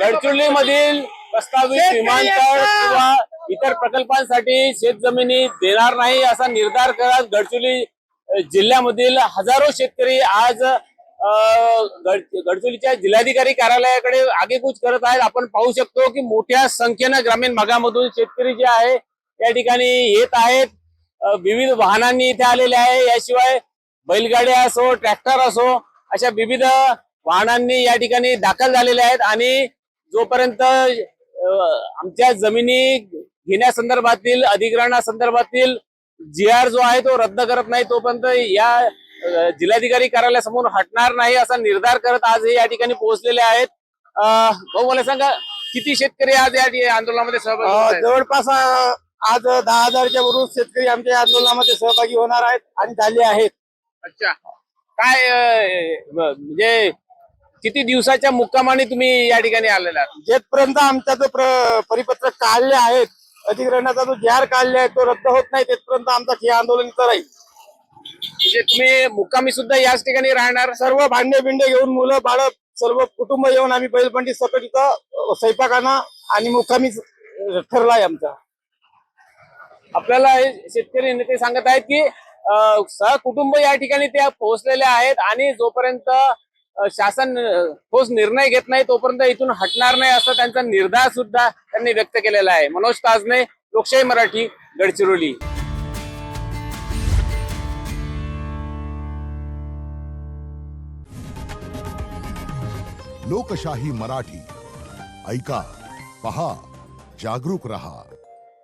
गडचिरोली मधील प्रस्तावित विमानतळ किंवा इतर प्रकल्पांसाठी शेतजमिनी देणार नाही असा निर्धार करत गडचिरोली जिल्ह्यामधील हजारो शेतकरी आज गडचिरोलीच्या जिल्हाधिकारी कार्यालयाकडे आगेकूच करत आहेत। आपण पाहू शकतो की मोठ्या संख्येने ग्रामीण भागामधून शेतकरी जे आहे या ठिकाणी येत आहेत। विविध वाहनांनी इथे आलेले आहे। याशिवाय बैलगाड्या असो, ट्रॅक्टर असो, अशा विविध वाहनांनी या ठिकाणी दाखल झालेले आहेत आणि जोपर्यंत आमच्या जमिनी घेण्यासंदर्भातील अधिग्रहणासंदर्भातील GR जो आहे तो रद्द करत नाही तोपर्यंत या जिल्हाधिकारी कार्यालयासमोर हटणार नाही असा निर्धार करत आज हे या ठिकाणी पोहोचलेले आहेत। भाऊ मला सांगा, किती शेतकरी आज या आंदोलनामध्ये सहभागी? जवळपास आज 10,000च्या वरून शेतकरी आमच्या आंदोलनामध्ये सहभागी होणार आहेत आणि झाले आहेत। अच्छा, काय म्हणजे किती दिवसाच्या मुक्कामाने तुम्ही या ठिकाणी आलेला आहात? जेथपर्यंत आमचा जो परिपत्रक काढले आहेत, अधिग्रहणाचा जो GR काढले आहे तो रद्द होत नाही तेथपर्यंत आमचा हे आंदोलन राहील। म्हणजे तुम्ही मुक्कामी सुद्धा याच ठिकाणी राहणार? सर्व भांडे बिंडे घेऊन मुलं बाळ सर्व कुटुंब येऊन आम्ही बैलबंडी सकट इथं स्वयंपाकाना आणि मुक्कामी ठरलाय आमचा। आपल्याला शेतकरी नेते सांगत आहेत की सहकुटुंब या ठिकाणी ते पोहोचलेले आहेत आणि जोपर्यंत शासन ठोस निर्णय घेत नाही तोपर्यंत इथून हटणार नाही असा त्यांचा निर्धार सुद्धा त्यांनी व्यक्त केलेला आहे। मनोज ताजने, लोकशाही मराठी, गडचिरोली। लोकशाही मराठी ऐका, पहा, जागरूक रहा।